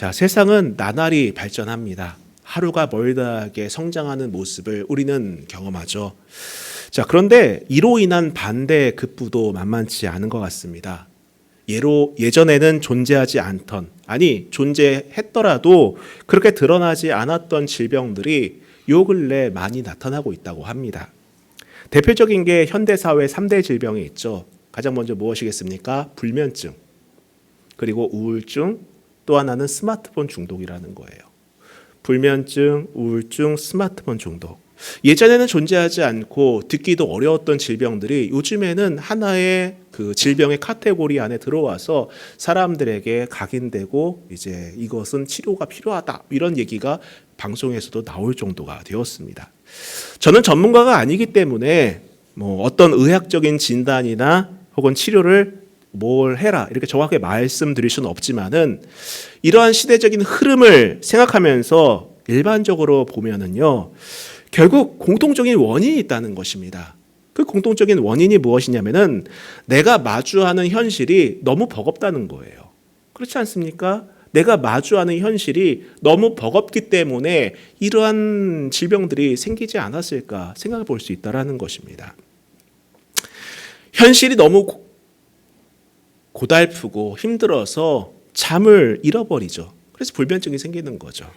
자, 세상은 나날이 발전합니다. 하루가 멀다하게 성장하는 모습을 우리는 경험하죠. 자, 그런데 이로 인한 반대의 급부도 만만치 않은 것 같습니다. 예전에는 존재하지 않던, 아니 존재했더라도 그렇게 드러나지 않았던 질병들이 요 근래 많이 나타나고 있다고 합니다. 대표적인 게 현대사회 3대 질병이 있죠. 가장 먼저 무엇이겠습니까? 불면증, 그리고 우울증, 또 하나는 스마트폰 중독이라는 거예요. 불면증, 우울증, 스마트폰 중독. 예전에는 존재하지 않고 듣기도 어려웠던 질병들이 요즘에는 하나의 그 질병의 카테고리 안에 들어와서 사람들에게 각인되고 이제 이것은 치료가 필요하다, 이런 얘기가 방송에서도 나올 정도가 되었습니다. 저는 전문가가 아니기 때문에 어떤 의학적인 진단이나 혹은 치료를 뭘 해라 이렇게 정확하게 말씀드릴 수는 없지만은 이러한 시대적인 흐름을 생각하면서 일반적으로 보면은요, 결국 공통적인 원인이 있다는 것입니다. 그 공통적인 원인이 무엇이냐면은 내가 마주하는 현실이 너무 버겁다는 거예요. 그렇지 않습니까? 내가 마주하는 현실이 너무 버겁기 때문에 이러한 질병들이 생기지 않았을까 생각해 볼 수 있다는 것입니다. 현실이 너무 고달프고 힘들어서 잠을 잃어버리죠. 그래서 불면증이 생기는 거죠.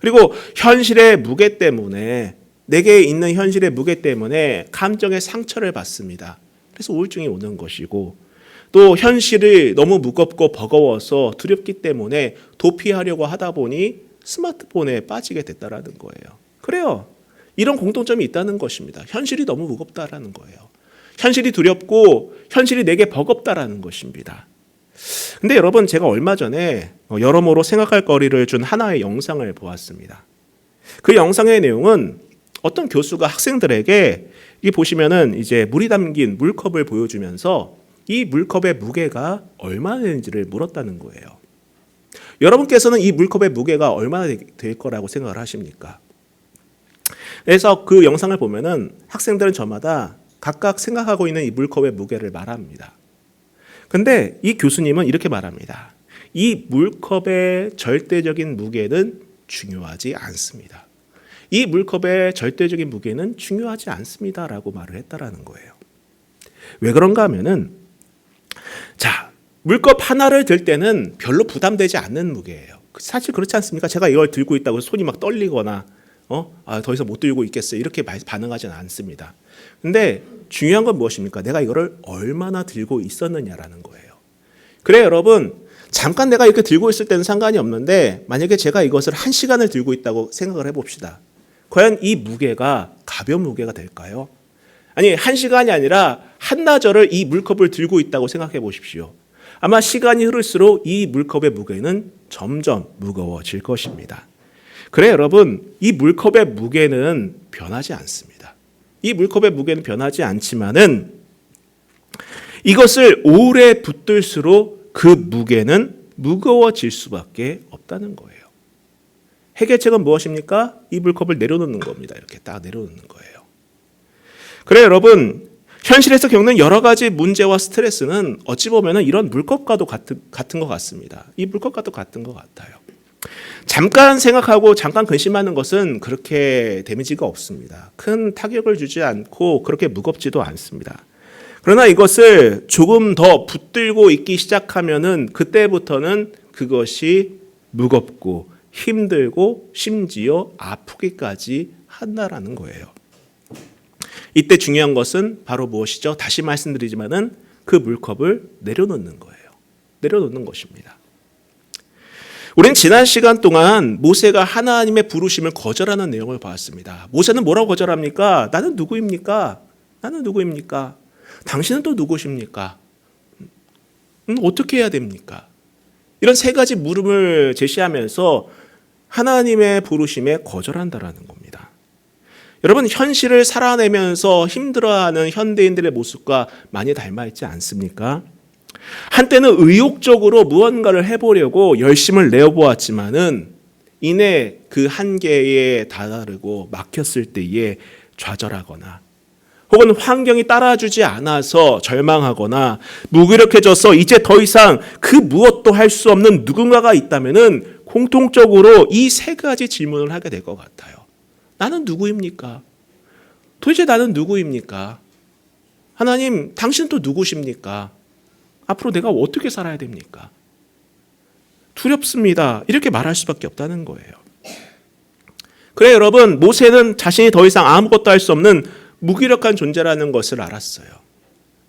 그리고 현실의 무게 때문에, 내게 있는 현실의 무게 때문에 감정의 상처를 받습니다. 그래서 우울증이 오는 것이고, 또 현실이 너무 무겁고 버거워서 두렵기 때문에 도피하려고 하다 보니 스마트폰에 빠지게 됐다라는 거예요. 그래요. 이런 공통점이 있다는 것입니다. 현실이 너무 무겁다라는 거예요. 현실이 두렵고 현실이 내게 버겁다라는 것입니다. 근데 여러분, 제가 얼마 전에 여러모로 생각할 거리를 준 하나의 영상을 보았습니다. 그 영상의 내용은 어떤 교수가 학생들에게 이 보시면은 이제 물이 담긴 물컵을 보여주면서 이 물컵의 무게가 얼마나 되는지를 물었다는 거예요. 여러분께서는 이 물컵의 무게가 얼마나 될 거라고 생각을 하십니까? 그래서 그 영상을 보면은 학생들은 저마다 각각 생각하고 있는 이 물컵의 무게를 말합니다. 근데 이 교수님은 이렇게 말합니다. 이 물컵의 절대적인 무게는 중요하지 않습니다. 이 물컵의 절대적인 무게는 중요하지 않습니다라고 말을 했다라는 거예요. 왜 그런가 하면은, 자, 물컵 하나를 들 때는 별로 부담되지 않는 무게예요. 사실 그렇지 않습니까? 제가 이걸 들고 있다고 손이 막 떨리거나 더 이상 못 들고 있겠어요, 이렇게 반응하지는 않습니다. 근데 중요한 건 무엇입니까? 내가 이거를 얼마나 들고 있었느냐라는 거예요. 그래 여러분, 잠깐 내가 이렇게 들고 있을 때는 상관이 없는데 만약에 제가 이것을 1시간을 들고 있다고 생각을 해봅시다. 과연 이 무게가 가벼운 무게가 될까요? 아니, 1시간이 아니라 한나절을 이 물컵을 들고 있다고 생각해 보십시오. 아마 시간이 흐를수록 이 물컵의 무게는 점점 무거워질 것입니다. 그래 여러분, 이 물컵의 무게는 변하지 않습니다. 이 물컵의 무게는 변하지 않지만은 이것을 오래 붙들수록 그 무게는 무거워질 수밖에 없다는 거예요. 해결책은 무엇입니까? 이 물컵을 내려놓는 겁니다. 이렇게 딱 내려놓는 거예요. 그래 여러분, 현실에서 겪는 여러 가지 문제와 스트레스는 어찌 보면 이런 물컵과도 같은 것 같습니다. 이 물컵과도 같은 것 같아요. 잠깐 생각하고 잠깐 근심하는 것은 그렇게 데미지가 없습니다. 큰 타격을 주지 않고 그렇게 무겁지도 않습니다. 그러나 이것을 조금 더 붙들고 있기 시작하면은 그때부터는 그것이 무겁고 힘들고 심지어 아프기까지 한다라는 거예요. 이때 중요한 것은 바로 무엇이죠? 다시 말씀드리지만은 그 물컵을 내려놓는 거예요. 내려놓는 것입니다. 우린 지난 시간 동안 모세가 하나님의 부르심을 거절하는 내용을 봤습니다. 모세는 뭐라고 거절합니까? 나는 누구입니까? 나는 누구입니까? 당신은 또 누구십니까? 어떻게 해야 됩니까? 이런 세 가지 물음을 제시하면서 하나님의 부르심에 거절한다라는 겁니다. 여러분, 현실을 살아내면서 힘들어하는 현대인들의 모습과 많이 닮아있지 않습니까? 한때는 의욕적으로 무언가를 해보려고 열심을 내어보았지만은 이내 그 한계에 다다르고 막혔을 때에 좌절하거나 혹은 환경이 따라주지 않아서 절망하거나 무기력해져서 이제 더 이상 그 무엇도 할 수 없는 누군가가 있다면은 공통적으로 이 세 가지 질문을 하게 될 것 같아요. 나는 누구입니까? 도대체 나는 누구입니까? 하나님, 당신은 또 누구십니까? 앞으로 내가 어떻게 살아야 됩니까? 두렵습니다. 이렇게 말할 수밖에 없다는 거예요. 그래 여러분, 모세는 자신이 더 이상 아무것도 할 수 없는 무기력한 존재라는 것을 알았어요.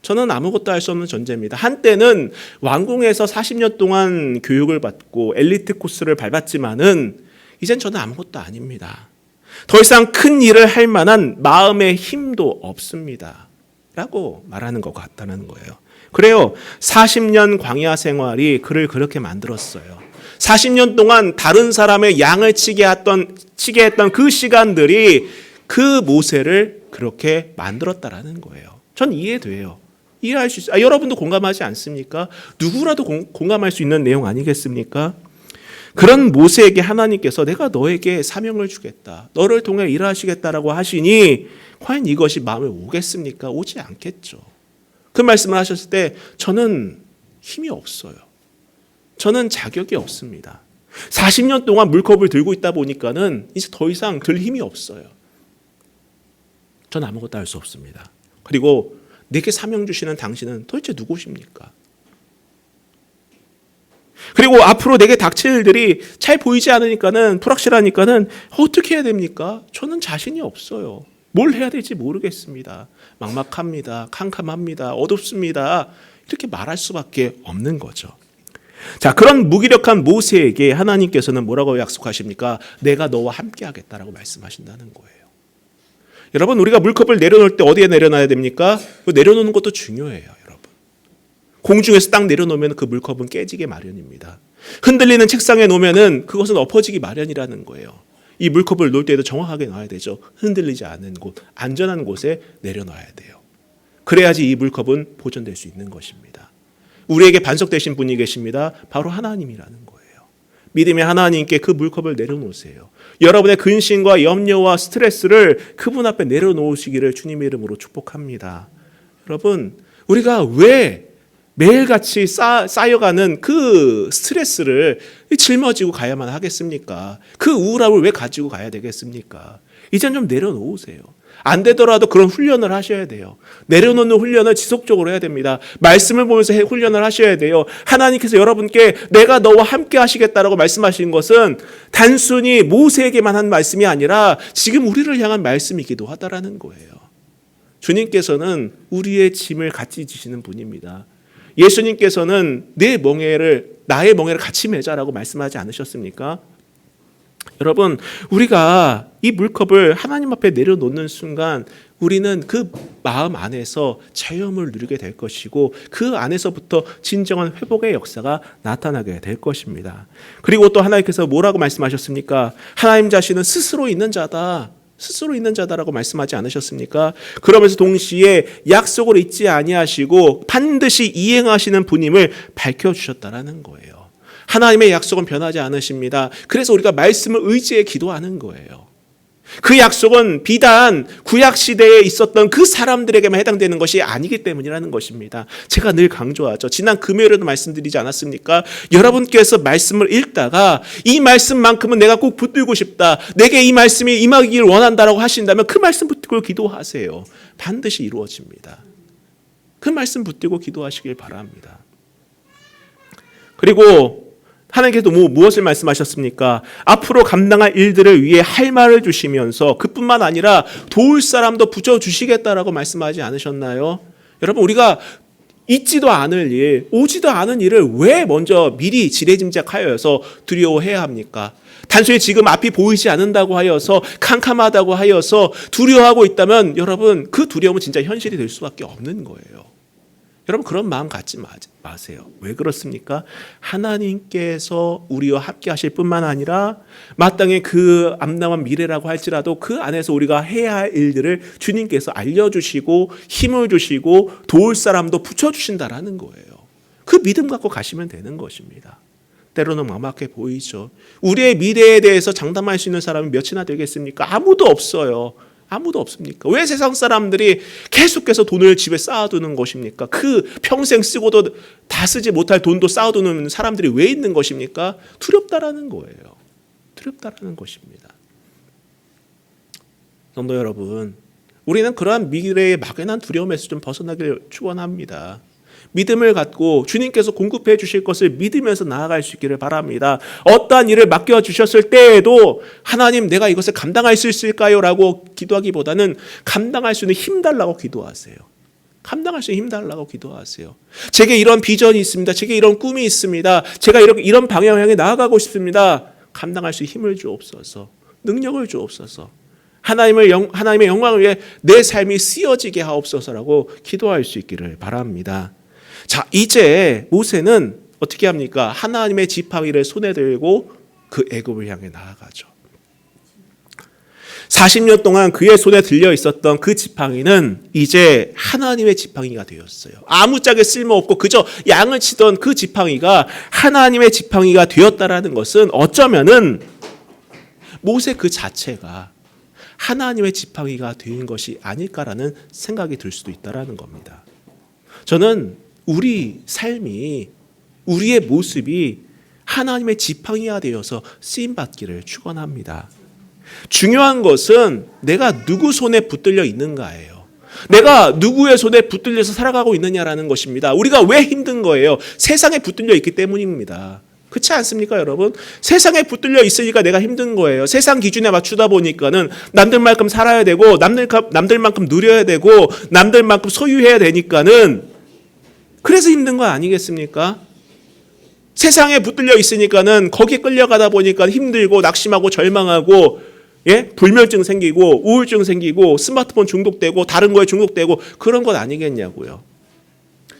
저는 아무것도 할 수 없는 존재입니다. 한때는 왕궁에서 40년 동안 교육을 받고 엘리트 코스를 밟았지만은 이젠 저는 아무것도 아닙니다. 더 이상 큰 일을 할 만한 마음의 힘도 없습니다. 라고 말하는 것 같다는 거예요. 그래요. 40년 광야 생활이 그를 그렇게 만들었어요. 40년 동안 다른 사람의 양을 치게 했던 그 시간들이 그 모세를 그렇게 만들었다라는 거예요. 전 이해돼요. 이해할 수 있어요. 여러분도 공감하지 않습니까? 누구라도 공감할 수 있는 내용 아니겠습니까? 그런 모세에게 하나님께서 내가 너에게 사명을 주겠다. 너를 통해 일하시겠다라고 하시니 과연 이것이 마음에 오겠습니까? 오지 않겠죠. 그 말씀을 하셨을 때 저는 힘이 없어요. 저는 자격이 없습니다. 40년 동안 물컵을 들고 있다 보니까는 이제 더 이상 들 힘이 없어요. 전 아무것도 할 수 없습니다. 그리고 내게 사명 주시는 당신은 도대체 누구십니까? 그리고 앞으로 내게 닥칠 일들이 잘 보이지 않으니까는 불확실하니까는 어떻게 해야 됩니까? 저는 자신이 없어요. 뭘 해야 될지 모르겠습니다. 막막합니다. 캄캄합니다. 어둡습니다. 이렇게 말할 수밖에 없는 거죠. 자, 그런 무기력한 모세에게 하나님께서는 뭐라고 약속하십니까? 내가 너와 함께 하겠다라고 말씀하신다는 거예요. 여러분, 우리가 물컵을 내려놓을 때 어디에 내려놔야 됩니까? 내려놓는 것도 중요해요, 여러분. 공중에서 딱 내려놓으면 그 물컵은 깨지게 마련입니다. 흔들리는 책상에 놓으면 그것은 엎어지기 마련이라는 거예요. 이 물컵을 놓을 때도 정확하게 놔야 되죠. 흔들리지 않는 곳, 안전한 곳에 내려놔야 돼요. 그래야지 이 물컵은 보존될 수 있는 것입니다. 우리에게 반석되신 분이 계십니다. 바로 하나님이라는 거예요. 믿음의 하나님께 그 물컵을 내려놓으세요. 여러분의 근심과 염려와 스트레스를 그분 앞에 내려놓으시기를 주님의 이름으로 축복합니다. 여러분, 우리가 왜 매일같이 쌓여가는 그 스트레스를 짊어지고 가야만 하겠습니까? 그 우울함을 왜 가지고 가야 되겠습니까? 이젠 좀 내려놓으세요. 안 되더라도 그런 훈련을 하셔야 돼요. 내려놓는 훈련을 지속적으로 해야 됩니다. 말씀을 보면서 훈련을 하셔야 돼요. 하나님께서 여러분께 내가 너와 함께 하시겠다라고 말씀하신 것은 단순히 모세에게만 한 말씀이 아니라 지금 우리를 향한 말씀이기도 하다라는 거예요. 주님께서는 우리의 짐을 같이 지시는 분입니다. 예수님께서는 나의 멍에를 같이 매자라고 말씀하지 않으셨습니까? 여러분, 우리가 이 물컵을 하나님 앞에 내려놓는 순간 우리는 그 마음 안에서 자유함을 누리게 될 것이고 그 안에서부터 진정한 회복의 역사가 나타나게 될 것입니다. 그리고 또 하나님께서 뭐라고 말씀하셨습니까? 하나님 자신은 스스로 있는 자다라고 말씀하지 않으셨습니까? 그러면서 동시에 약속을 잊지 아니하시고 반드시 이행하시는 분임을 밝혀주셨다라는 거예요. 하나님의 약속은 변하지 않으십니다. 그래서 우리가 말씀을 의지해 기도하는 거예요. 그 약속은 비단 구약시대에 있었던 그 사람들에게만 해당되는 것이 아니기 때문이라는 것입니다. 제가 늘 강조하죠. 지난 금요일에도 말씀드리지 않았습니까? 여러분께서 말씀을 읽다가 이 말씀만큼은 내가 꼭 붙들고 싶다. 내게 이 말씀이 임하기를 원한다라고 하신다면 그 말씀 붙들고 기도하세요. 반드시 이루어집니다. 그 말씀 붙들고 기도하시길 바랍니다. 그리고 하나님께서 무엇을 말씀하셨습니까? 앞으로 감당할 일들을 위해 할 말을 주시면서 그뿐만 아니라 도울 사람도 붙여주시겠다라고 말씀하지 않으셨나요? 여러분, 우리가 있지도 않을 일, 오지도 않은 일을 왜 먼저 미리 지레짐작하여서 두려워해야 합니까? 단순히 지금 앞이 보이지 않는다고 하여서 캄캄하다고 하여서 두려워하고 있다면 여러분, 그 두려움은 진짜 현실이 될 수밖에 없는 거예요. 여러분, 그런 마음 갖지 마세요. 왜 그렇습니까? 하나님께서 우리와 함께 하실 뿐만 아니라 마땅히 그 암담한 미래라고 할지라도 그 안에서 우리가 해야 할 일들을 주님께서 알려주시고 힘을 주시고 도울 사람도 붙여주신다라는 거예요. 그 믿음 갖고 가시면 되는 것입니다. 때로는 막막해 보이죠. 우리의 미래에 대해서 장담할 수 있는 사람이 몇이나 되겠습니까? 아무도 없어요. 아무도 없습니까? 왜 세상 사람들이 계속해서 돈을 집에 쌓아두는 것입니까? 그 평생 쓰고도 다 쓰지 못할 돈도 쌓아두는 사람들이 왜 있는 것입니까? 두렵다라는 거예요. 두렵다라는 것입니다. 성도 여러분, 우리는 그러한 미래의 막연한 두려움에서 좀 벗어나길 축원합니다. 믿음을 갖고 주님께서 공급해 주실 것을 믿으면서 나아갈 수 있기를 바랍니다. 어떠한 일을 맡겨주셨을 때에도 하나님 내가 이것을 감당할 수 있을까요? 라고 기도하기보다는 감당할 수 있는 힘 달라고 기도하세요. 감당할 수 있는 힘 달라고 기도하세요. 제게 이런 비전이 있습니다. 제게 이런 꿈이 있습니다. 제가 이런 방향을 향해 나아가고 싶습니다. 감당할 수 있는 힘을 주옵소서. 능력을 주옵소서. 하나님의 영광을 위해 내 삶이 쓰여지게 하옵소서라고 기도할 수 있기를 바랍니다. 자, 이제 모세는 어떻게 합니까? 하나님의 지팡이를 손에 들고 그 애굽을 향해 나아가죠. 40년 동안 그의 손에 들려 있었던 그 지팡이는 이제 하나님의 지팡이가 되었어요. 아무짝에 쓸모없고 그저 양을 치던 그 지팡이가 하나님의 지팡이가 되었다라는 것은 어쩌면은 모세 그 자체가 하나님의 지팡이가 된 것이 아닐까라는 생각이 들 수도 있다라는 겁니다. 저는 우리 삶이, 우리의 모습이 하나님의 지팡이가 되어서 쓰임받기를 축원합니다. 중요한 것은 내가 누구 손에 붙들려 있는가예요. 내가 누구의 손에 붙들려서 살아가고 있느냐라는 것입니다. 우리가 왜 힘든 거예요? 세상에 붙들려 있기 때문입니다. 그렇지 않습니까, 여러분? 세상에 붙들려 있으니까 내가 힘든 거예요. 세상 기준에 맞추다 보니까는 남들만큼 살아야 되고 남들만큼 누려야 되고 남들만큼 소유해야 되니까는 그래서 힘든 거 아니겠습니까? 세상에 붙들려 있으니까는 거기에 끌려가다 보니까 힘들고 낙심하고 절망하고 불면증 생기고 우울증 생기고 스마트폰 중독되고 다른 거에 중독되고 그런 것 아니겠냐고요.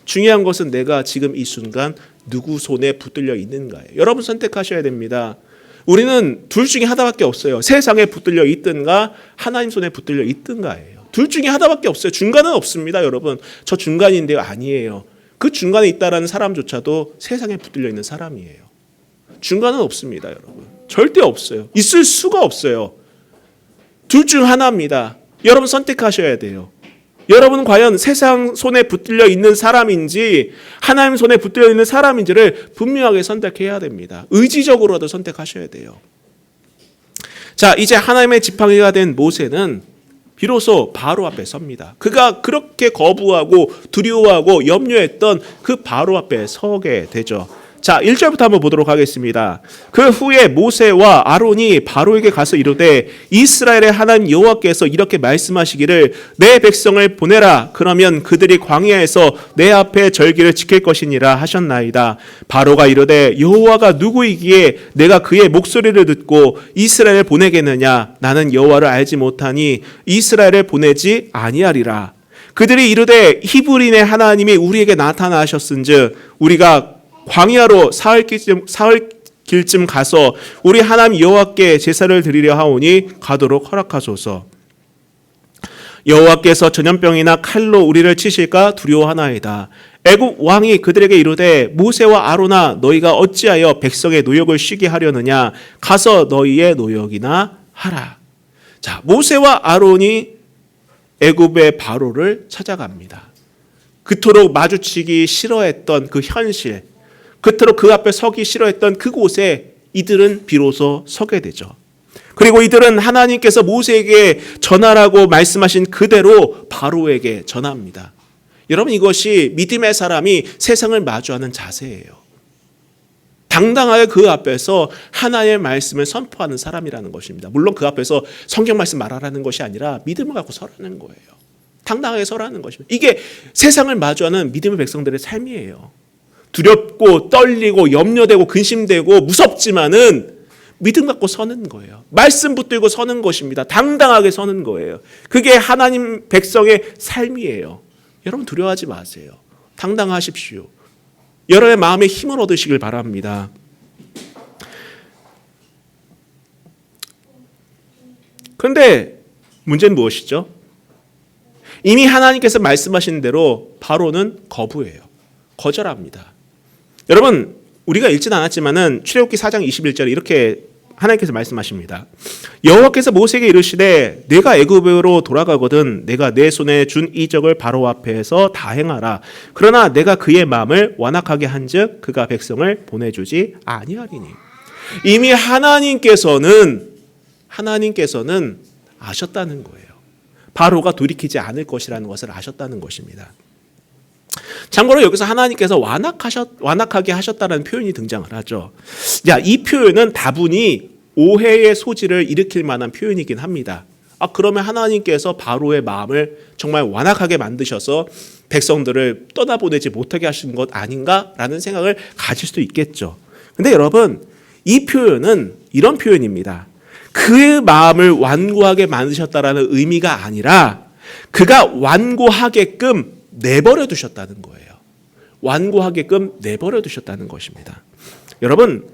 중요한 것은 내가 지금 이 순간 누구 손에 붙들려 있는가예요. 여러분 선택하셔야 됩니다. 우리는 둘 중에 하나밖에 없어요. 세상에 붙들려 있든가 하나님 손에 붙들려 있든가예요. 둘 중에 하나밖에 없어요. 중간은 없습니다, 여러분. 저 중간인데요. 아니에요. 그 중간에 있다라는 사람조차도 세상에 붙들려 있는 사람이에요. 중간은 없습니다, 여러분. 절대 없어요. 있을 수가 없어요. 둘 중 하나입니다. 여러분 선택하셔야 돼요. 여러분은 과연 세상 손에 붙들려 있는 사람인지 하나님 손에 붙들려 있는 사람인지를 분명하게 선택해야 됩니다. 의지적으로도 선택하셔야 돼요. 자, 이제 하나님의 지팡이가 된 모세는 비로소 바로 앞에 섭니다. 그가 그렇게 거부하고 두려워하고 염려했던 그 바로 앞에 서게 되죠. 자, 1절부터 한번 보도록 하겠습니다. 그 후에 모세와 아론이 바로에게 가서 이르되 이스라엘의 하나님 여호와께서 이렇게 말씀하시기를 내 백성을 보내라. 그러면 그들이 광야에서 내 앞에 절기를 지킬 것이니라 하셨나이다. 바로가 이르되 여호와가 누구이기에 내가 그의 목소리를 듣고 이스라엘을 보내겠느냐. 나는 여호와를 알지 못하니 이스라엘을 보내지 아니하리라. 그들이 이르되 히브리인의 하나님이 우리에게 나타나셨은즉 우리가 광야로 사흘길쯤 가서 우리 하나님 여호와께 제사를 드리려 하오니 가도록 허락하소서. 여호와께서 전염병이나 칼로 우리를 치실까 두려워하나이다. 애굽 왕이 그들에게 이르되 모세와 아론아 너희가 어찌하여 백성의 노역을 쉬게 하려느냐. 가서 너희의 노역이나 하라. 자, 모세와 아론이 애굽의 바로를 찾아갑니다. 그토록 마주치기 싫어했던 그 현실, 그토록 그 앞에 서기 싫어했던 그곳에 이들은 비로소 서게 되죠. 그리고 이들은 하나님께서 모세에게 전하라고 말씀하신 그대로 바로에게 전합니다. 여러분, 이것이 믿음의 사람이 세상을 마주하는 자세예요. 당당하게 그 앞에서 하나님의 말씀을 선포하는 사람이라는 것입니다. 물론 그 앞에서 성경 말씀 말하라는 것이 아니라 믿음을 갖고 서라는 거예요. 당당하게 서라는 것입니다. 이게 세상을 마주하는 믿음의 백성들의 삶이에요. 두렵고 떨리고 염려되고 근심되고 무섭지만은 믿음 갖고 서는 거예요. 말씀 붙들고 서는 것입니다. 당당하게 서는 거예요. 그게 하나님 백성의 삶이에요. 여러분 두려워하지 마세요. 당당하십시오. 여러분의 마음에 힘을 얻으시길 바랍니다. 그런데 문제는 무엇이죠? 이미 하나님께서 말씀하신 대로 바로는 거부해요. 거절합니다. 여러분, 우리가 읽진 않았지만은 출애굽기 4장 21절에 이렇게 하나님께서 말씀하십니다. 여호와께서 모세에게 이르시되 내가 애굽으로 돌아가거든 내가 내 손에 준 이적을 바로 앞에서 다 행하라. 그러나 내가 그의 마음을 완악하게 한즉 그가 백성을 보내주지 아니하리니. 이미 하나님께서는 아셨다는 거예요. 바로가 돌이키지 않을 것이라는 것을 아셨다는 것입니다. 참고로 여기서 하나님께서 완악하게 하셨다는 표현이 등장을 하죠. 자, 이 표현은 다분히 오해의 소지를 일으킬 만한 표현이긴 합니다. 그러면 하나님께서 바로의 마음을 정말 완악하게 만드셔서 백성들을 떠나보내지 못하게 하신 것 아닌가라는 생각을 가질 수도 있겠죠. 근데 여러분, 이 표현은 이런 표현입니다. 그의 마음을 완고하게 만드셨다라는 의미가 아니라 그가 완고하게끔 내버려 두셨다는 거예요. 완고하게끔 내버려 두셨다는 것입니다. 여러분,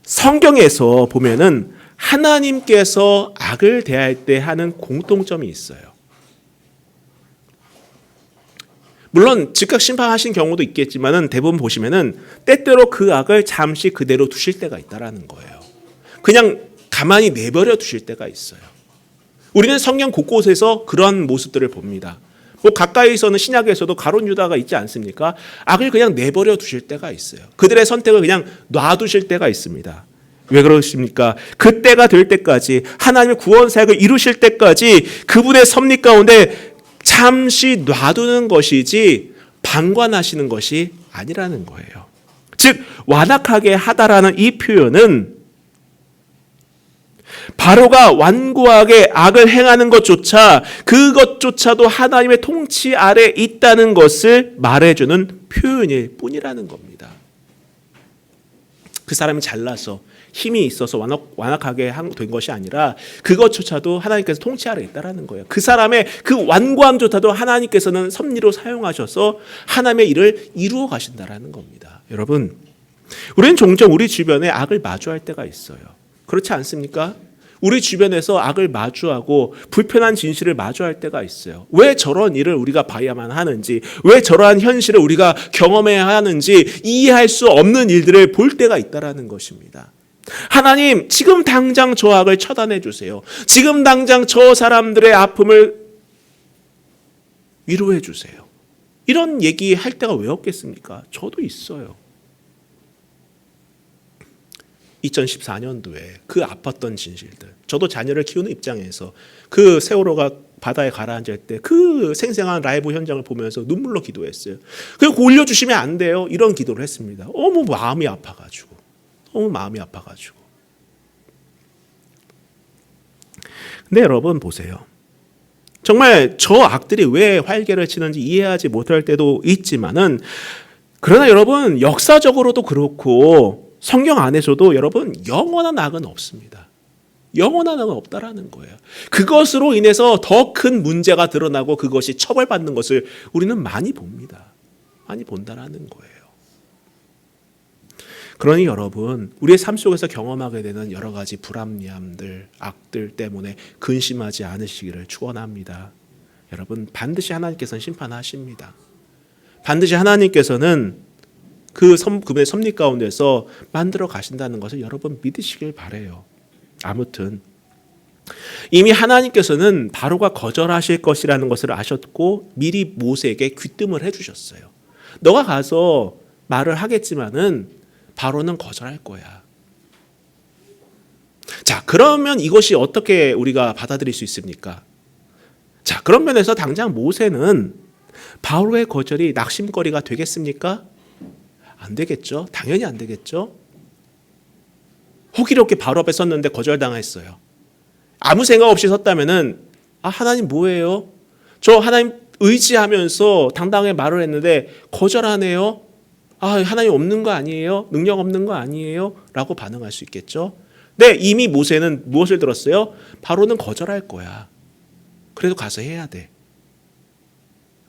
성경에서 보면은 하나님께서 악을 대할 때 하는 공통점이 있어요. 물론 즉각 심판하신 경우도 있겠지만은 대부분 보시면은 때때로 그 악을 잠시 그대로 두실 때가 있다라는 거예요. 그냥 가만히 내버려 두실 때가 있어요. 우리는 성경 곳곳에서 그런 모습들을 봅니다. 가까이서는 신약에서도 가룟 유다가 있지 않습니까? 악을 그냥 내버려 두실 때가 있어요. 그들의 선택을 그냥 놔두실 때가 있습니다. 왜 그러십니까? 그때가 될 때까지 하나님의 구원 사역을 이루실 때까지 그분의 섭리 가운데 잠시 놔두는 것이지 방관하시는 것이 아니라는 거예요. 즉 완악하게 하다라는 이 표현은 바로가 완고하게 악을 행하는 것조차 그것조차도 하나님의 통치 아래 있다는 것을 말해주는 표현일 뿐이라는 겁니다. 그 사람이 잘나서 힘이 있어서 완악하게 된 것이 아니라 그것조차도 하나님께서 통치 아래 있다는 거예요. 그 사람의 그 완고함조차도 하나님께서는 섭리로 사용하셔서 하나님의 일을 이루어 가신다는 겁니다. 여러분, 우리는 종종 우리 주변에 악을 마주할 때가 있어요. 그렇지 않습니까? 우리 주변에서 악을 마주하고 불편한 진실을 마주할 때가 있어요. 왜 저런 일을 우리가 봐야만 하는지, 왜 저러한 현실을 우리가 경험해야 하는지 이해할 수 없는 일들을 볼 때가 있다는 것입니다. 하나님, 지금 당장 저 악을 처단해 주세요. 지금 당장 저 사람들의 아픔을 위로해 주세요. 이런 얘기할 때가 왜 없겠습니까? 저도 있어요. 2014년도에 그 아팠던 진실들, 저도 자녀를 키우는 입장에서 그 세월호가 바다에 가라앉을 때 그 생생한 라이브 현장을 보면서 눈물로 기도했어요. 그리고 올려주시면 안 돼요. 이런 기도를 했습니다. 너무 마음이 아파가지고. 근데 여러분 보세요. 정말 저 악들이 왜 활개를 치는지 이해하지 못할 때도 있지만은, 그러나 여러분 역사적으로도 그렇고 성경 안에서도 여러분 영원한 악은 없습니다. 영원한 악은 없다라는 거예요. 그것으로 인해서 더 큰 문제가 드러나고 그것이 처벌받는 것을 우리는 많이 봅니다. 많이 본다라는 거예요. 그러니 여러분, 우리의 삶 속에서 경험하게 되는 여러 가지 불합리함들, 악들 때문에 근심하지 않으시기를 축원합니다. 여러분, 반드시 하나님께서는 심판하십니다. 반드시 하나님께서는 그분의 섭리 가운데서 만들어 가신다는 것을 여러분 믿으시길 바라요. 아무튼 이미 하나님께서는 바로가 거절하실 것이라는 것을 아셨고 미리 모세에게 귀뜸을 해주셨어요. 너가 가서 말을 하겠지만은 바로는 거절할 거야. 자, 그러면 이것이 어떻게 우리가 받아들일 수 있습니까? 자, 그런 면에서 당장 모세는 바로의 거절이 낙심거리가 되겠습니까? 안 되겠죠. 당연히 안 되겠죠. 호기롭게 바로 앞에 섰는데 거절당했어요. 아무 생각 없이 섰다면은 하나님 뭐예요? 저 하나님 의지하면서 당당하게 말을 했는데 거절하네요. 하나님 없는 거 아니에요? 능력 없는 거 아니에요? 라고 반응할 수 있겠죠. 근데 이미 모세는 무엇을 들었어요? 바로는 거절할 거야. 그래도 가서 해야 돼.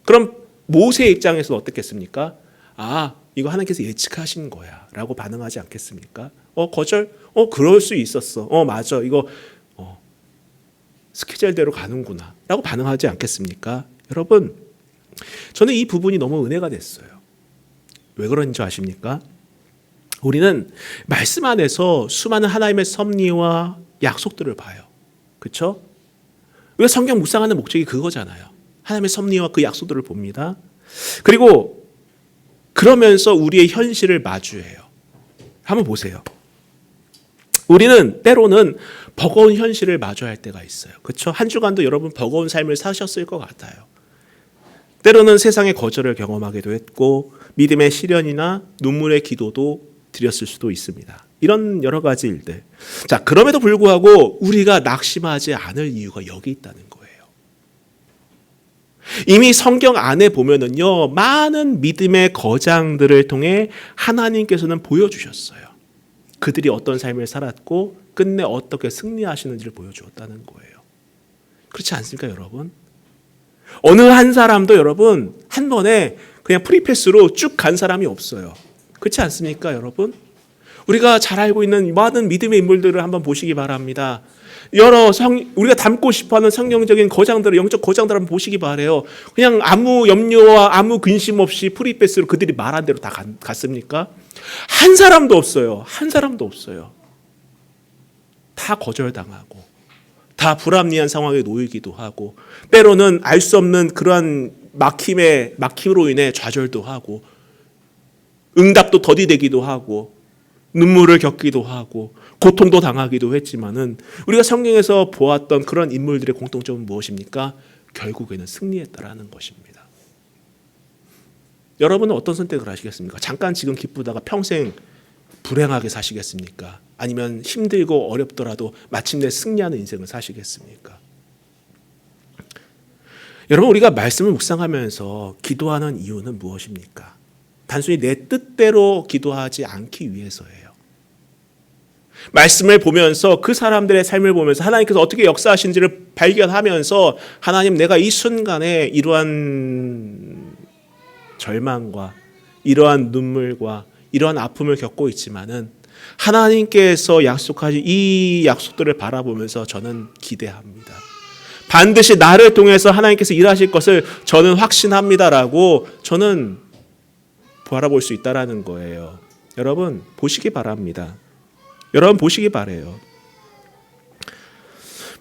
그럼 모세의 입장에서는 어떻겠습니까? 이거 하나님께서 예측하신 거야 라고 반응하지 않겠습니까? 거절? 그럴 수 있었어. 맞아. 이거 스케줄대로 가는구나 라고 반응하지 않겠습니까? 여러분, 저는 이 부분이 너무 은혜가 됐어요. 왜 그런지 아십니까? 우리는 말씀 안에서 수많은 하나님의 섭리와 약속들을 봐요. 그렇죠? 우리가 성경 묵상하는 목적이 그거잖아요. 하나님의 섭리와 그 약속들을 봅니다. 그리고 그러면서 우리의 현실을 마주해요. 한번 보세요. 우리는 때로는 버거운 현실을 마주할 때가 있어요. 그렇죠? 한 주간도 여러분 버거운 삶을 사셨을 것 같아요. 때로는 세상의 거절을 경험하기도 했고 믿음의 시련이나 눈물의 기도도 드렸을 수도 있습니다. 이런 여러 가지 일들. 자, 그럼에도 불구하고 우리가 낙심하지 않을 이유가 여기 있다는 거예요. 이미 성경 안에 보면은요, 많은 믿음의 거장들을 통해 하나님께서는 보여주셨어요. 그들이 어떤 삶을 살았고 끝내 어떻게 승리하시는지를 보여주었다는 거예요. 그렇지 않습니까, 여러분? 어느 한 사람도 여러분 한 번에 그냥 프리패스로 쭉 간 사람이 없어요. 그렇지 않습니까, 여러분? 우리가 잘 알고 있는 많은 믿음의 인물들을 한번 보시기 바랍니다. 우리가 닮고 싶어하는 성경적인 거장들을, 영적 거장들을 한번 보시기 바라요. 그냥 아무 염려와 아무 근심 없이 프리패스로 그들이 말한 대로 다 갔습니까? 한 사람도 없어요. 한 사람도 없어요. 다 거절당하고 다 불합리한 상황에 놓이기도 하고 때로는 알 수 없는 그러한 막힘으로 인해 좌절도 하고 응답도 더디되기도 하고 눈물을 겪기도 하고 고통도 당하기도 했지만은 우리가 성경에서 보았던 그런 인물들의 공통점은 무엇입니까? 결국에는 승리했다라는 것입니다. 여러분은 어떤 선택을 하시겠습니까? 잠깐 지금 기쁘다가 평생 불행하게 사시겠습니까? 아니면 힘들고 어렵더라도 마침내 승리하는 인생을 사시겠습니까? 여러분, 우리가 말씀을 묵상하면서 기도하는 이유는 무엇입니까? 단순히 내 뜻대로 기도하지 않기 위해서예요. 말씀을 보면서 그 사람들의 삶을 보면서 하나님께서 어떻게 역사하신지를 발견하면서 하나님, 내가 이 순간에 이러한 절망과 이러한 눈물과 이러한 아픔을 겪고 있지만은 하나님께서 약속하신 이 약속들을 바라보면서 저는 기대합니다. 반드시 나를 통해서 하나님께서 일하실 것을 저는 확신합니다라고 저는 바라볼 수 있다라는 거예요. 여러분 보시기 바랍니다. 여러분 보시기 바래요.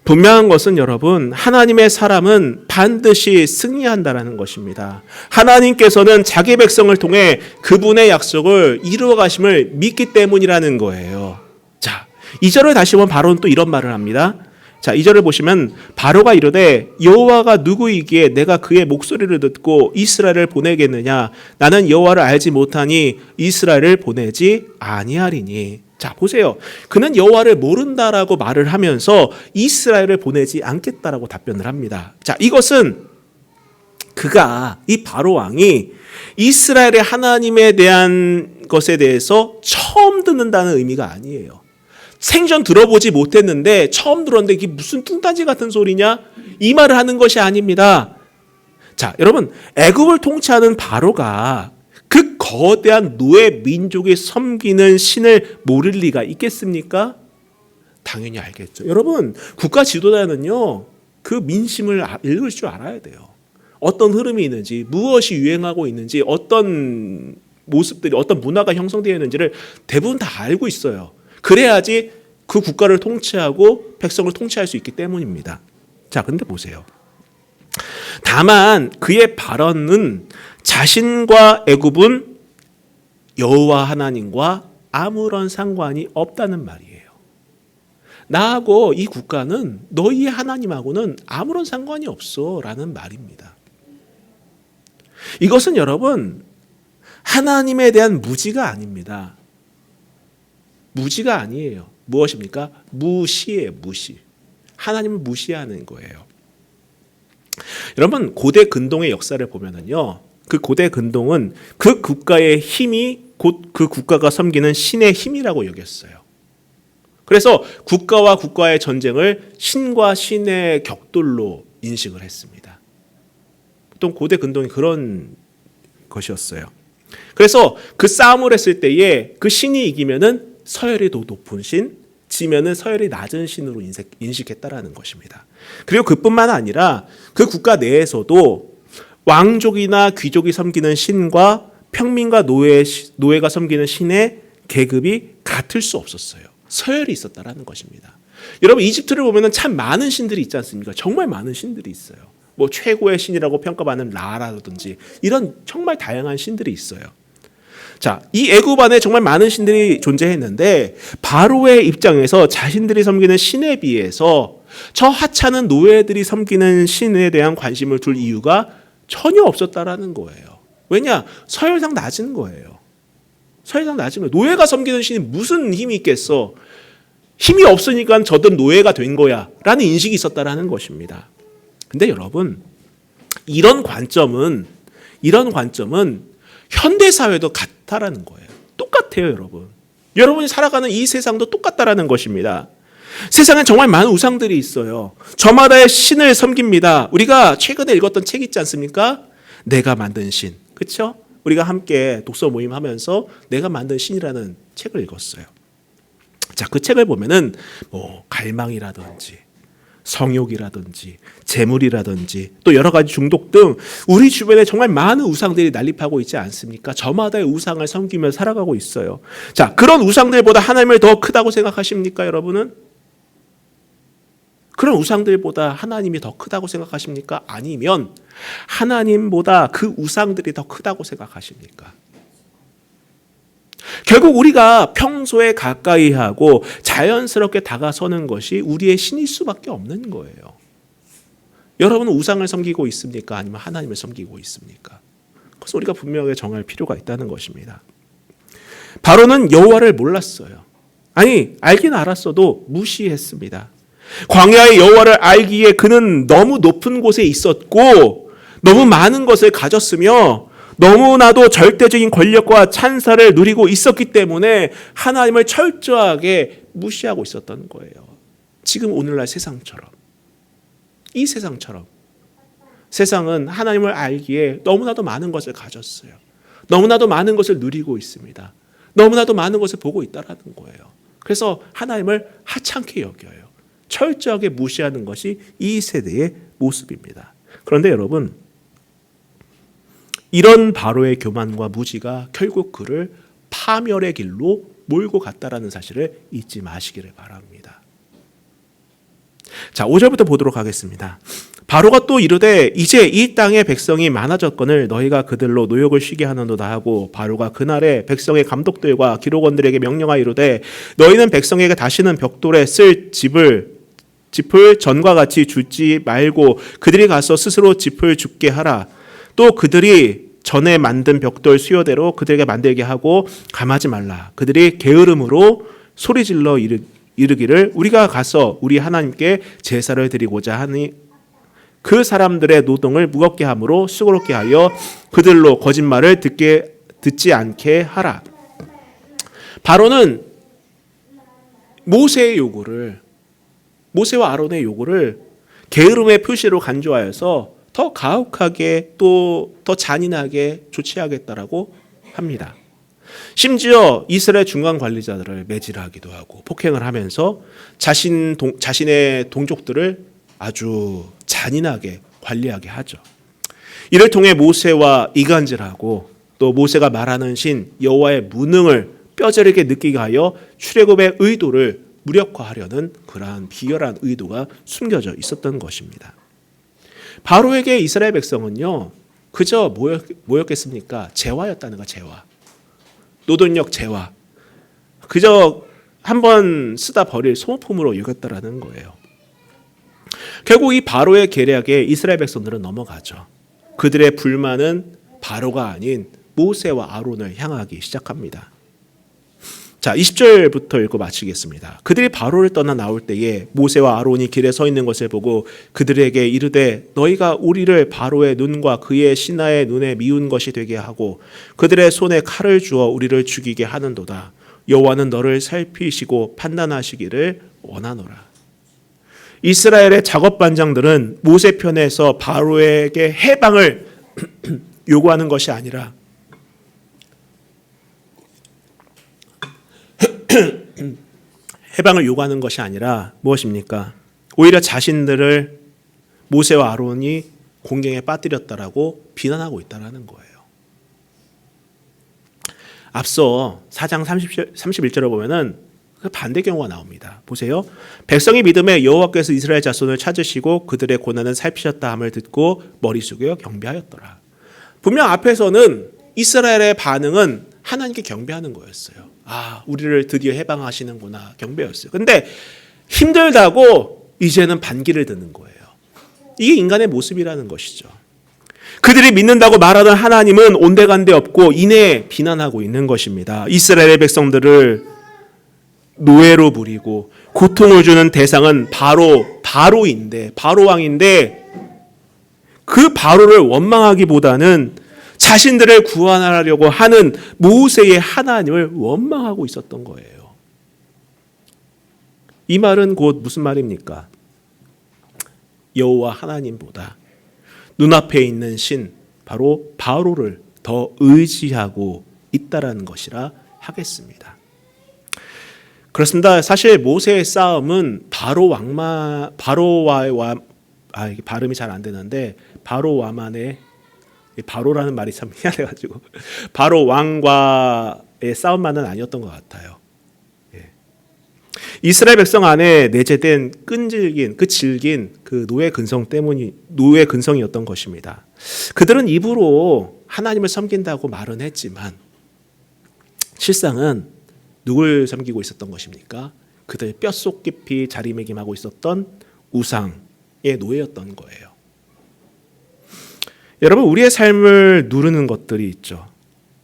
분명한 것은 여러분, 하나님의 사람은 반드시 승리한다라는 것입니다. 하나님께서는 자기 백성을 통해 그분의 약속을 이루어 가심을 믿기 때문이라는 거예요. 자, 2절을 다시 보면 바로는 또 이런 말을 합니다. 자, 2절을 보시면 바로가 이르되 여호와가 누구이기에 내가 그의 목소리를 듣고 이스라엘을 보내겠느냐? 나는 여호와를 알지 못하니 이스라엘을 보내지 아니하리니. 자, 보세요. 그는 여호와를 모른다라고 말을 하면서 이스라엘을 보내지 않겠다라고 답변을 합니다. 자, 이것은 이 바로 왕이 이스라엘의 하나님에 대한 것에 대해서 처음 듣는다는 의미가 아니에요. 생전 들어보지 못했는데 처음 들었는데 이게 무슨 뚱딴지 같은 소리냐? 이 말을 하는 것이 아닙니다. 자, 여러분, 애굽을 통치하는 바로가 그 거대한 노예 민족이 섬기는 신을 모를 리가 있겠습니까? 당연히 알겠죠. 여러분, 국가 지도자는요, 그 민심을 읽을 줄 알아야 돼요. 어떤 흐름이 있는지, 무엇이 유행하고 있는지, 어떤 모습들이, 어떤 문화가 형성되어 있는지를 대부분 다 알고 있어요. 그래야지 그 국가를 통치하고 백성을 통치할 수 있기 때문입니다. 자, 근데 보세요. 다만 그의 발언은 자신과 애굽은 여호와 하나님과 아무런 상관이 없다는 말이에요. 나하고 이 국가는 너희의 하나님하고는 아무런 상관이 없어 라는 말입니다. 이것은 여러분, 하나님에 대한 무지가 아닙니다. 무지가 아니에요. 무엇입니까? 무시예요, 무시. 하나님을 무시하는 거예요. 여러분, 고대 근동의 역사를 보면은요, 그 고대 근동은 그 국가의 힘이 곧 그 국가가 섬기는 신의 힘이라고 여겼어요. 그래서 국가와 국가의 전쟁을 신과 신의 격돌로 인식을 했습니다. 보통 고대 근동이 그런 것이었어요. 그래서 그 싸움을 했을 때에 그 신이 이기면은 서열이 더 높은 신, 지면은 서열이 낮은 신으로 인식했다라는 것입니다. 그리고 그뿐만 아니라 그 국가 내에서도 왕족이나 귀족이 섬기는 신과 평민과 노예가 섬기는 신의 계급이 같을 수 없었어요. 서열이 있었다라는 것입니다. 여러분 이집트를 보면 참 많은 신들이 있지 않습니까? 정말 많은 신들이 있어요. 뭐 최고의 신이라고 평가받는 라라든지 이런 정말 다양한 신들이 있어요. 자, 이 애굽 안에 정말 많은 신들이 존재했는데 바로의 입장에서 자신들이 섬기는 신에 비해서 저 하찮은 노예들이 섬기는 신에 대한 관심을 둘 이유가 전혀 없었다라는 거예요. 왜냐? 서열상 낮은 거예요. 서열상 낮은 거예요. 노예가 섬기는 신이 무슨 힘이 있겠어? 힘이 없으니까 저들 노예가 된 거야 라는 인식이 있었다라는 것입니다. 근데 여러분 이런 관점은 현대사회도 같다라는 거예요. 똑같아요, 여러분. 여러분이 살아가는 이 세상도 똑같다라는 것입니다. 세상에 정말 많은 우상들이 있어요. 저마다의 신을 섬깁니다. 우리가 최근에 읽었던 책 있지 않습니까? 내가 만든 신. 그렇죠? 우리가 함께 독서 모임 하면서 내가 만든 신이라는 책을 읽었어요. 자, 그 책을 보면은 뭐 갈망이라든지 성욕이라든지 재물이라든지 또 여러 가지 중독 등 우리 주변에 정말 많은 우상들이 난립하고 있지 않습니까? 저마다의 우상을 섬기며 살아가고 있어요. 자, 그런 우상들보다 하나님을 더 크다고 생각하십니까, 여러분은? 그런 우상들보다 하나님이 더 크다고 생각하십니까? 아니면 하나님보다 그 우상들이 더 크다고 생각하십니까? 결국 우리가 평소에 가까이 하고 자연스럽게 다가서는 것이 우리의 신일 수밖에 없는 거예요. 여러분은 우상을 섬기고 있습니까? 아니면 하나님을 섬기고 있습니까? 그래서 우리가 분명하게 정할 필요가 있다는 것입니다. 바로는 여호와를 몰랐어요. 아니, 알긴 알았어도 무시했습니다. 광야의 여호와를 알기에 그는 너무 높은 곳에 있었고 너무 많은 것을 가졌으며 너무나도 절대적인 권력과 찬사를 누리고 있었기 때문에 하나님을 철저하게 무시하고 있었던 거예요. 지금 오늘날 세상처럼. 이 세상처럼. 세상은 하나님을 알기에 너무나도 많은 것을 가졌어요. 너무나도 많은 것을 누리고 있습니다. 너무나도 많은 것을 보고 있다는 거예요. 그래서 하나님을 하찮게 여겨요. 철저하게 무시하는 것이 이 세대의 모습입니다. 그런데 여러분, 이런 바로의 교만과 무지가 결국 그를 파멸의 길로 몰고 갔다라는 사실을 잊지 마시기를 바랍니다. 자, 5절부터 보도록 하겠습니다. 바로가 또 이르되 이제 이 땅의 백성이 많아졌거늘 너희가 그들로 노역을 쉬게 하는도다 하고 바로가 그날에 백성의 감독들과 기록원들에게 명령하여 이르되 너희는 백성에게 다시는 벽돌에 쓸 짚을 전과 같이 주지 말고 그들이 가서 스스로 짚을 줍게 하라. 또 그들이 전에 만든 벽돌 수요대로 그들에게 만들게 하고 감하지 말라. 그들이 게으름으로 소리질러 이르기를 우리가 가서 우리 하나님께 제사를 드리고자 하니 그 사람들의 노동을 무겁게 함으로 수고롭게 하여 그들로 거짓말을 듣지 않게 하라. 바로는 모세와 아론의 요구를 게으름의 표시로 간주하여서 더 가혹하게 또 더 잔인하게 조치하겠다라고 합니다. 심지어 이스라엘 중간 관리자들을 매질하기도 하고 폭행을 하면서 자신의 동족들을 아주 잔인하게 관리하게 하죠. 이를 통해 모세와 이간질하고 또 모세가 말하는 신 여호와의 무능을 뼈저리게 느끼게 하여 출애굽의 의도를 무력화하려는 그러한 비열한 의도가 숨겨져 있었던 것입니다. 바로에게 이스라엘 백성은요, 그저 뭐였겠습니까? 재화였다는 거, 재화. 노동력 재화. 그저 한번 쓰다 버릴 소모품으로 여겼다라는 거예요. 결국 이 바로의 계략에 이스라엘 백성들은 넘어가죠. 그들의 불만은 바로가 아닌 모세와 아론을 향하기 시작합니다. 자, 20절부터 읽고 마치겠습니다. 그들이 바로를 떠나 나올 때에 모세와 아론이 길에 서 있는 것을 보고 그들에게 이르되 너희가 우리를 바로의 눈과 그의 신하의 눈에 미운 것이 되게 하고 그들의 손에 칼을 주어 우리를 죽이게 하는도다. 여호와는 너를 살피시고 판단하시기를 원하노라. 이스라엘의 작업반장들은 모세 편에서 바로에게 해방을 요구하는 것이 아니라 해방을 요구하는 것이 아니라 무엇입니까? 오히려 자신들을 모세와 아론이 공경에 빠뜨렸다라고 비난하고 있다는 거예요. 앞서 4장 31절을 보면은 그 반대 경우가 나옵니다. 보세요. 백성이 믿음에 여호와께서 이스라엘 자손을 찾으시고 그들의 고난을 살피셨다 함을 듣고 머리 숙여 경배하였더라. 분명 앞에서는 이스라엘의 반응은 하나님께 경배하는 거였어요. 아, 우리를 드디어 해방하시는구나, 경배였어요. 근데 힘들다고 이제는 반기를 드는 거예요. 이게 인간의 모습이라는 것이죠. 그들이 믿는다고 말하던 하나님은 온데간데 없고 이내 비난하고 있는 것입니다. 이스라엘의 백성들을 노예로 부리고 고통을 주는 대상은 바로인데, 바로 왕인데 그 바로를 원망하기보다는 자신들을 구원하려고 하는 모세의 하나님을 원망하고 있었던 거예요. 이 말은 곧 무슨 말입니까? 여호와 하나님보다 눈앞에 있는 신, 바로 바로를 더 의지하고 있다라는 것이라 하겠습니다. 그렇습니다. 사실 모세의 싸움은 이게 발음이 잘 안 되는데 바로 와만의, 바로라는 말이 참 희한해가지고 바로 왕과의 싸움만은 아니었던 것 같아요. 이스라엘 백성 안에 내재된 끈질긴 그 노예 근성이었던 것입니다. 그들은 입으로 하나님을 섬긴다고 말은 했지만 실상은 누굴 섬기고 있었던 것입니까? 그들 뼛속 깊이 자리매김하고 있었던 우상의 노예였던 거예요. 여러분, 우리의 삶을 누르는 것들이 있죠.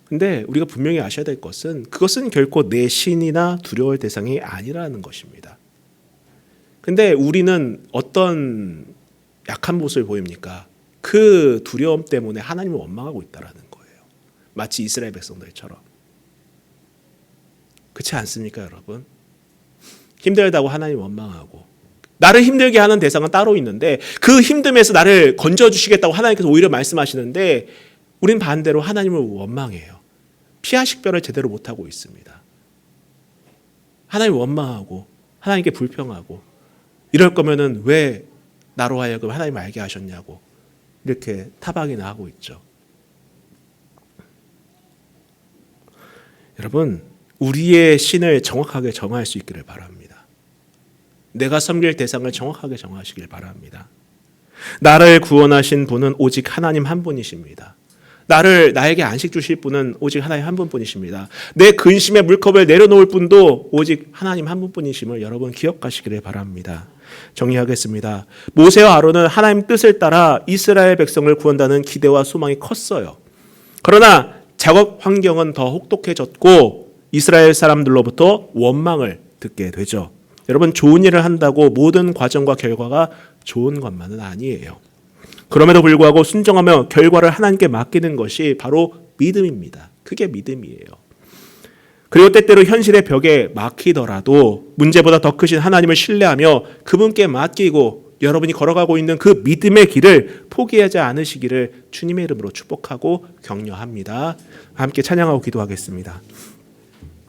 근데 우리가 분명히 아셔야 될 것은 그것은 결코 내 신이나 두려울 대상이 아니라는 것입니다. 근데 우리는 어떤 약한 모습을 보입니까? 그 두려움 때문에 하나님을 원망하고 있다는 거예요. 마치 이스라엘 백성들처럼. 그렇지 않습니까, 여러분? 힘들다고 하나님 원망하고 나를 힘들게 하는 대상은 따로 있는데 그 힘듦에서 나를 건져주시겠다고 하나님께서 오히려 말씀하시는데 우린 반대로 하나님을 원망해요. 피하 식별을 제대로 못하고 있습니다. 하나님 원망하고 하나님께 불평하고 이럴 거면은 왜 나로 하여금 하나님 알게 하셨냐고 이렇게 타박이나 하고 있죠. 여러분, 우리의 신을 정확하게 정할 수 있기를 바랍니다. 내가 섬길 대상을 정확하게 정하시길 바랍니다. 나를 구원하신 분은 오직 하나님 한 분이십니다. 나에게 안식 주실 분은 오직 하나님 한 분뿐이십니다. 내 근심의 물컵을 내려놓을 분도 오직 하나님 한 분뿐이심을 여러분 기억하시기를 바랍니다. 정리하겠습니다. 모세와 아론은 하나님 뜻을 따라 이스라엘 백성을 구한다는 기대와 소망이 컸어요. 그러나 작업 환경은 더 혹독해졌고 이스라엘 사람들로부터 원망을 듣게 되죠. 여러분, 좋은 일을 한다고 모든 과정과 결과가 좋은 것만은 아니에요. 그럼에도 불구하고 순종하며 결과를 하나님께 맡기는 것이 바로 믿음입니다. 그게 믿음이에요. 그리고 때때로 현실의 벽에 막히더라도 문제보다 더 크신 하나님을 신뢰하며 그분께 맡기고 여러분이 걸어가고 있는 그 믿음의 길을 포기하지 않으시기를 주님의 이름으로 축복하고 격려합니다. 함께 찬양하고 기도하겠습니다.